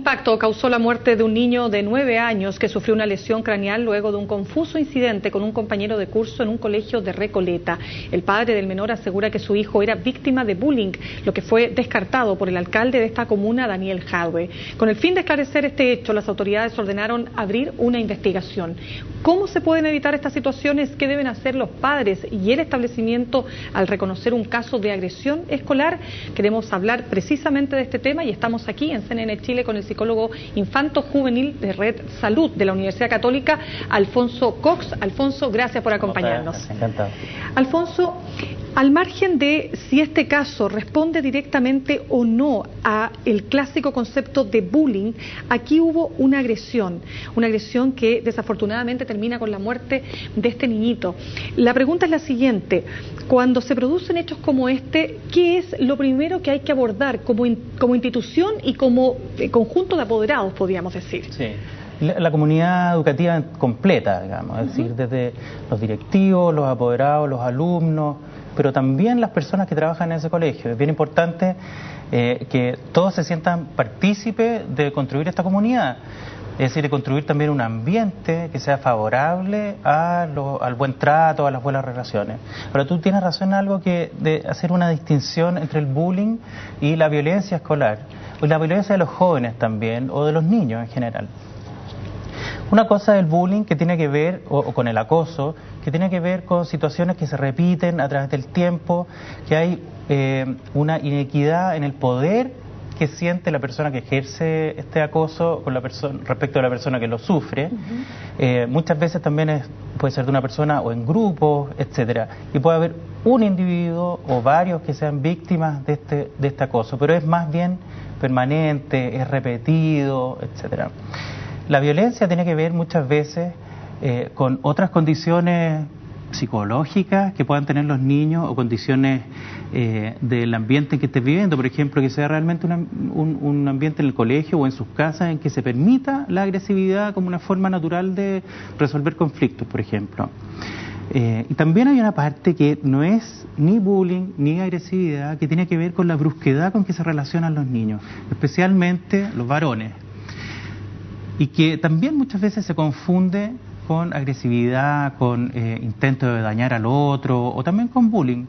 impacto causó la muerte de un niño de 9 años que sufrió una lesión craneal luego de un confuso incidente con un compañero de curso en un colegio de Recoleta. El padre del menor asegura que su hijo era víctima de bullying, lo que fue descartado por el alcalde de esta comuna, Daniel Jadwe. Con el fin de esclarecer este hecho, las autoridades ordenaron abrir una investigación. ¿Cómo se pueden evitar estas situaciones? ¿Qué deben hacer los padres y el establecimiento al reconocer un caso de agresión escolar? Queremos hablar precisamente de este tema y estamos aquí en CNN Chile con el psicólogo infanto-juvenil de Red Salud de la Universidad Católica, Alfonso Cox. Alfonso, gracias por acompañarnos. Encantado. Alfonso, al margen de si este caso responde directamente o no a el clásico concepto de bullying, aquí hubo una agresión que desafortunadamente termina con la muerte de este niñito. La pregunta es la siguiente: cuando se producen hechos como este, ¿qué es lo primero que hay que abordar como institución y como conjunto de apoderados, podríamos decir? Sí. La comunidad educativa completa, digamos, es decir, desde los directivos, los apoderados, los alumnos, pero también las personas que trabajan en ese colegio. Es bien importante que todos se sientan partícipes de construir esta comunidad, es decir, de construir también un ambiente que sea favorable al buen trato, a las buenas relaciones. Ahora, tú tienes razón en algo de hacer una distinción entre el bullying y la violencia escolar, o la violencia de los jóvenes también, o de los niños en general. Una cosa es el bullying, que tiene que ver, o con el acoso, que tiene que ver con situaciones que se repiten a través del tiempo, que hay una inequidad en el poder que siente la persona que ejerce este acoso con la persona, respecto a la persona que lo sufre. Muchas veces también puede ser de una persona o en grupos, etcétera, y puede haber un individuo o varios que sean víctimas de este acoso, pero es más bien permanente, es repetido, etcétera. La violencia tiene que ver muchas veces con otras condiciones psicológicas que puedan tener los niños, o condiciones del ambiente en que estés viviendo. Por ejemplo, que sea realmente un ambiente en el colegio o en sus casas en que se permita la agresividad como una forma natural de resolver conflictos, por ejemplo. Y también hay una parte que no es ni bullying ni agresividad, que tiene que ver con la brusquedad con que se relacionan los niños, especialmente los varones, y que también muchas veces se confunde con agresividad, con intento de dañar al otro, o también con bullying.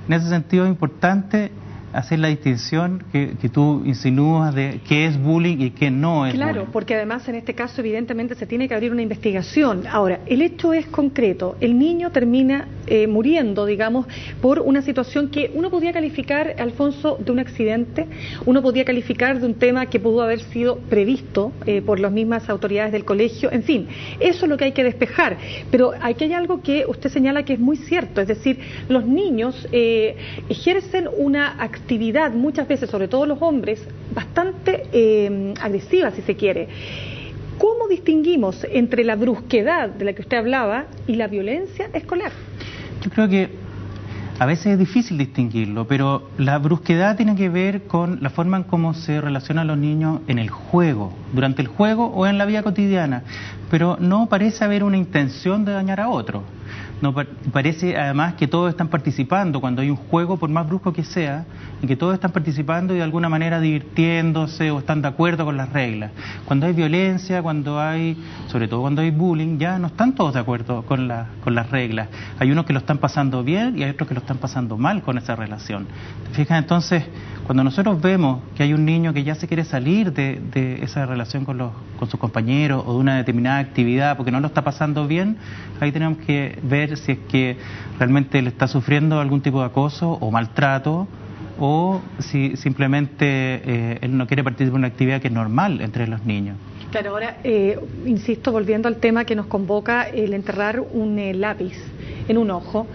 En ese sentido es importante hacer la distinción que tú insinúas de qué es bullying y qué no es bullying. Claro, porque además en este caso evidentemente se tiene que abrir una investigación. Ahora, el hecho es concreto: el niño termina muriendo, digamos, por una situación que uno podía calificar, Alfonso, de un accidente, uno podía calificar de un tema que pudo haber sido previsto por las mismas autoridades del colegio, en fin, eso es lo que hay que despejar. Pero aquí hay algo que usted señala que es muy cierto, es decir, los niños ejercen una actividad, muchas veces, sobre todo los hombres, bastante agresiva, si se quiere. ¿Cómo distinguimos entre la brusquedad de la que usted hablaba y la violencia escolar? Yo creo que a veces es difícil distinguirlo, pero la brusquedad tiene que ver con la forma en cómo se relacionan los niños en el juego, durante el juego o en la vida cotidiana, pero no parece haber una intención de dañar a otro. No, parece además que todos están participando cuando hay un juego, por más brusco que sea, en que todos están participando y de alguna manera divirtiéndose o están de acuerdo con las reglas. Cuando hay violencia, sobre todo cuando hay bullying, ya no están todos de acuerdo con las reglas. Hay unos que lo están pasando bien y hay otros que lo están pasando mal con esa relación. ¿Te fijas? Entonces, cuando nosotros vemos que hay un niño que ya se quiere salir de esa relación con sus compañeros o de una determinada actividad porque no lo está pasando bien, ahí tenemos que ver si es que realmente él está sufriendo algún tipo de acoso o maltrato, o si simplemente él no quiere participar en una actividad que es normal entre los niños. Claro, ahora, insisto, volviendo al tema que nos convoca, el enterrar un lápiz en un ojo.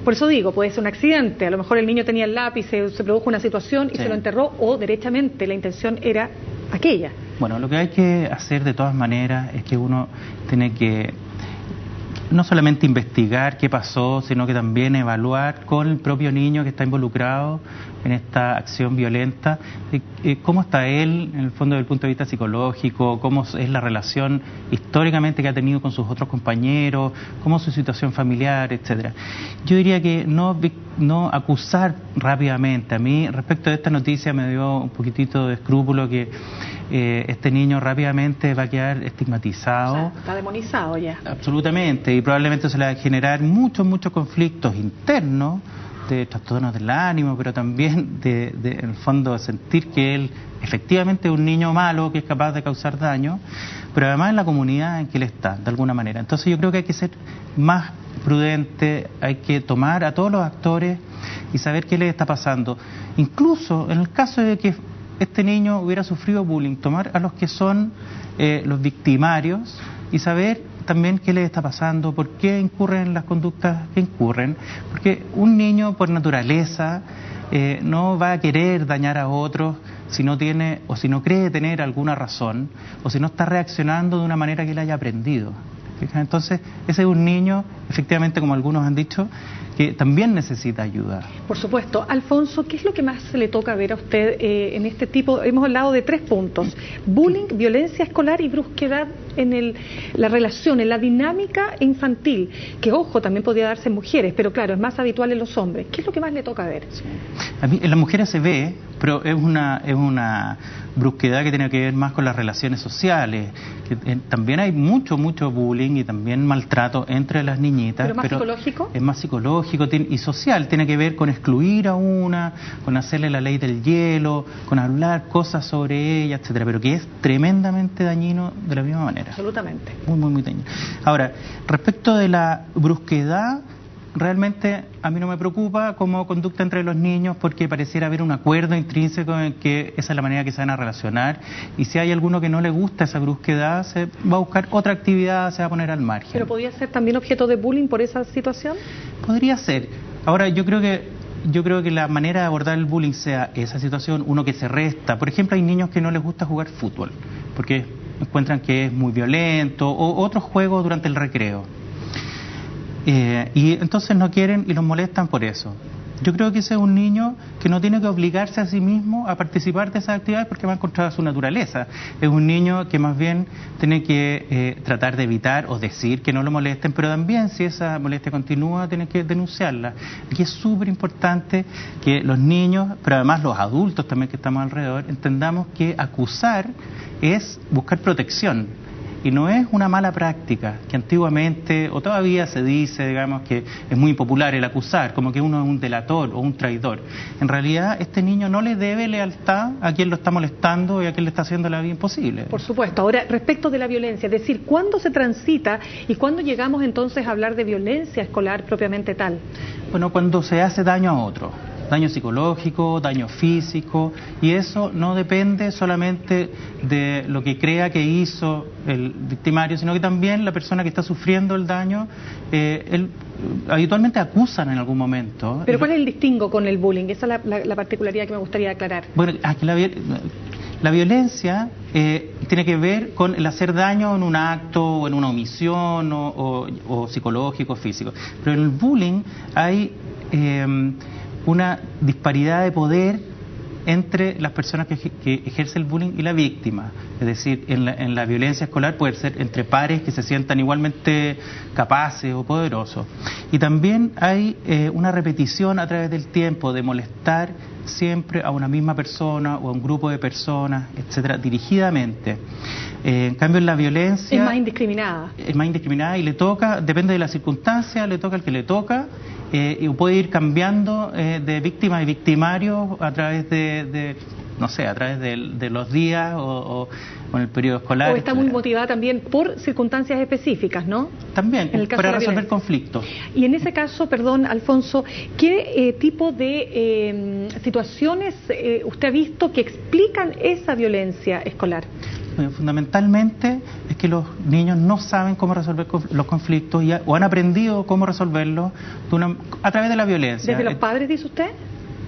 Por eso digo, puede ser un accidente, a lo mejor el niño tenía el lápiz, se produjo una situación y se lo enterró, o derechamente la intención era aquella. Bueno, lo que hay que hacer de todas maneras es que uno tiene que no solamente investigar qué pasó, sino que también evaluar con el propio niño que está involucrado en esta acción violenta, cómo está él, en el fondo, desde el punto de vista psicológico, cómo es la relación históricamente que ha tenido con sus otros compañeros, cómo es su situación familiar, etcétera. Yo diría que no acusar rápidamente. A mí, respecto a esta noticia, me dio un poquitito de escrúpulo que este niño rápidamente va a quedar estigmatizado. O sea, está demonizado ya. Absolutamente, y probablemente se le va a generar muchos conflictos internos, de trastornos del ánimo, pero también en el fondo sentir que él efectivamente es un niño malo que es capaz de causar daño, pero además en la comunidad en que él está, de alguna manera. Entonces yo creo que hay que ser más prudente, hay que tomar a todos los actores y saber qué les está pasando. Incluso en el caso de que este niño hubiera sufrido bullying, tomar a los que son los victimarios y saber también qué les está pasando, por qué incurren en las conductas que incurren, porque un niño por naturaleza no va a querer dañar a otros si no tiene o si no cree tener alguna razón o si no está reaccionando de una manera que él haya aprendido. Entonces, ese es un niño, efectivamente, como algunos han dicho, que también necesita ayuda. Por supuesto. Alfonso, ¿qué es lo que más le toca ver a usted en este tipo? Hemos hablado de 3 puntos: bullying, violencia escolar y brusquedad en la relación, en la dinámica infantil, que, ojo, también podría darse en mujeres, pero claro, es más habitual en los hombres. ¿Qué es lo que más le toca ver? Sí. A mí, en las mujeres se ve, pero es una brusquedad que tiene que ver más con las relaciones sociales. También hay mucho bullying y también maltrato entre las niñitas. ¿Pero más psicológico? Es más psicológico y social, tiene que ver con excluir a una, con hacerle la ley del hielo, con hablar cosas sobre ella, etcétera, pero que es tremendamente dañino de la misma manera. Absolutamente. Muy dañino. Ahora, respecto de la brusquedad, realmente a mí no me preocupa como conducta entre los niños, porque pareciera haber un acuerdo intrínseco en que esa es la manera que se van a relacionar, y si hay alguno que no le gusta esa brusquedad, se va a buscar otra actividad, se va a poner al margen. ¿Pero podría ser también objeto de bullying por esa situación? Podría ser. Ahora, yo creo que la manera de abordar el bullying sea esa situación, uno que se resta. Por ejemplo, hay niños que no les gusta jugar fútbol porque encuentran que es muy violento, o otros juegos durante el recreo. Y entonces no quieren y los molestan por eso. Yo creo que ese es un niño que no tiene que obligarse a sí mismo a participar de esas actividades porque va a encontrar su naturaleza. Es un niño que más bien tiene que tratar de evitar o decir que no lo molesten, pero también si esa molestia continúa tiene que denunciarla. Aquí es súper importante que los niños, pero además los adultos también que estamos alrededor, entendamos que acusar es buscar protección. Y no es una mala práctica, que antiguamente, o todavía se dice, digamos, que es muy popular el acusar, como que uno es un delator o un traidor. En realidad, este niño no le debe lealtad a quien lo está molestando y a quien le está haciendo la vida imposible. Por supuesto. Ahora, respecto de la violencia, es decir, ¿cuándo se transita y cuándo llegamos entonces a hablar de violencia escolar propiamente tal? Bueno, cuando se hace daño a otro. Daño psicológico, daño físico, y eso no depende solamente de lo que crea que hizo el victimario, sino que también la persona que está sufriendo el daño, habitualmente acusan en algún momento. ¿Pero cuál es el distingo con el bullying? Esa es la particularidad que me gustaría aclarar. Bueno, aquí la violencia tiene que ver con el hacer daño en un acto o en una omisión o psicológico o físico, pero en el bullying hay una disparidad de poder entre las personas que ejercen el bullying y la víctima. Es decir, en la violencia escolar puede ser entre pares que se sientan igualmente capaces o poderosos. Y también hay una repetición a través del tiempo de molestar siempre a una misma persona o a un grupo de personas, etcétera, dirigidamente. En cambio, en la violencia... Es más indiscriminada. Es más indiscriminada y le toca, depende de la circunstancia, le toca al que le toca, y puede ir cambiando de víctima y victimario a través no sé, a través de los días o en el periodo escolar. O está muy motivada también por circunstancias específicas, ¿no? También, para resolver conflictos. Y en ese caso, perdón, Alfonso, ¿qué tipo de situaciones usted ha visto que explican esa violencia escolar? Fundamentalmente es que los niños no saben cómo resolver los conflictos o han aprendido cómo resolverlos a través de la violencia. ¿Desde los padres, dice usted?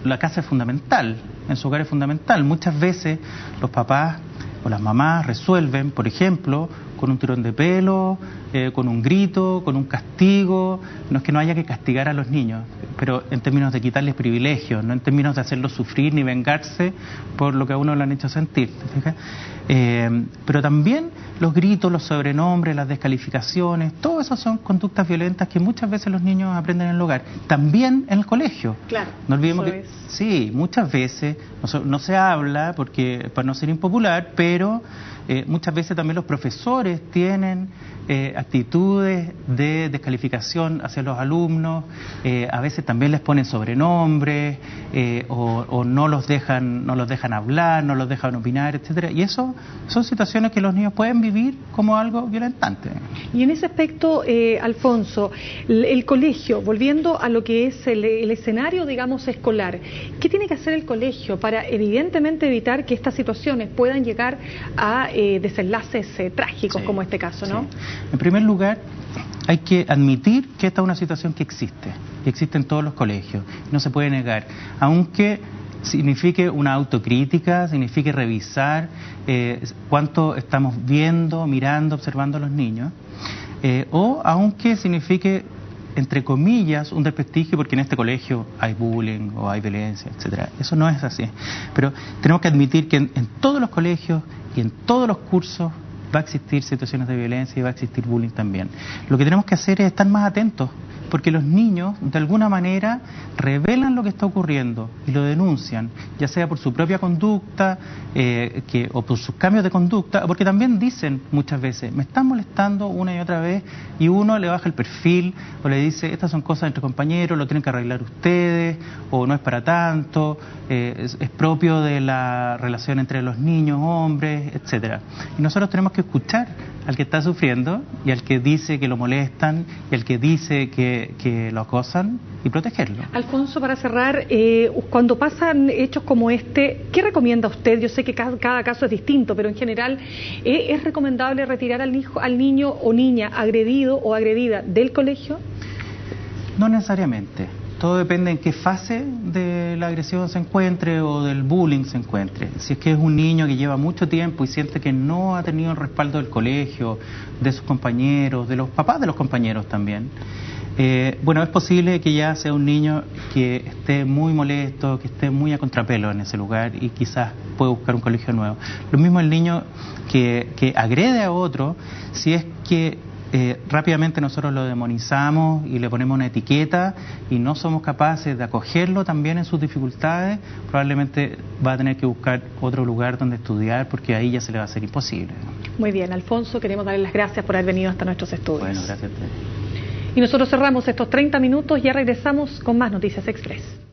La casa es fundamental, en su hogar es fundamental. Muchas veces los papás o las mamás resuelven, por ejemplo, con un tirón de pelo, con un grito, con un castigo. No es que no haya que castigar a los niños, pero en términos de quitarles privilegios, no en términos de hacerlos sufrir ni vengarse por lo que a uno le han hecho sentir. Pero también los gritos, los sobrenombres, las descalificaciones, todo eso son conductas violentas que muchas veces los niños aprenden en el hogar, también en el colegio. Claro, no olvidemos que sí, muchas veces no se habla porque para no ser impopular, pero muchas veces también los profesores tienen actitudes de descalificación hacia los alumnos, a veces también les ponen sobrenombres o no los dejan hablar, no los dejan opinar, etcétera. Y eso son situaciones que los niños pueden vivir como algo violentante. Y en ese aspecto, Alfonso, el colegio, volviendo a lo que es el escenario, digamos, escolar, ¿qué tiene que hacer el colegio para evidentemente evitar que estas situaciones puedan llegar a desenlaces trágicos, como este caso, ¿no? Sí. En primer lugar, hay que admitir que esta es una situación que existe en todos los colegios, no se puede negar, aunque signifique una autocrítica, signifique revisar cuánto estamos viendo, mirando, observando a los niños, o aunque signifique, entre comillas, un desprestigio porque en este colegio hay bullying o hay violencia, etcétera. Eso no es así. Pero tenemos que admitir que en todos los colegios y en todos los cursos va a existir situaciones de violencia y va a existir bullying también. Lo que tenemos que hacer es estar más atentos, porque los niños, de alguna manera, revelan lo que está ocurriendo y lo denuncian, ya sea por su propia conducta o por sus cambios de conducta, porque también dicen muchas veces, me están molestando una y otra vez, y uno le baja el perfil o le dice, estas son cosas entre compañeros, lo tienen que arreglar ustedes, o no es para tanto, es propio de la relación entre los niños, hombres, etcétera. Y nosotros tenemos que escuchar al que está sufriendo y al que dice que lo molestan y al que dice que lo acosan y protegerlo. Alfonso, para cerrar, cuando pasan hechos como este, ¿qué recomienda usted? Yo sé que cada caso es distinto, pero en general, ¿es recomendable retirar al niño o niña agredido o agredida del colegio? No necesariamente. Todo depende en qué fase de la agresión se encuentre o del bullying se encuentre. Si es que es un niño que lleva mucho tiempo y siente que no ha tenido el respaldo del colegio, de sus compañeros, de los papás de los compañeros también, bueno, es posible que ya sea un niño que esté muy molesto, que esté muy a contrapelo en ese lugar y quizás puede buscar un colegio nuevo. Lo mismo el niño que agrede a otro, si es que rápidamente nosotros lo demonizamos y le ponemos una etiqueta y no somos capaces de acogerlo también en sus dificultades, probablemente va a tener que buscar otro lugar donde estudiar porque ahí ya se le va a hacer imposible. Muy bien, Alfonso, queremos darle las gracias por haber venido hasta nuestros estudios. Bueno, gracias a ustedes. Y nosotros cerramos estos 30 minutos, ya regresamos con más Noticias Express.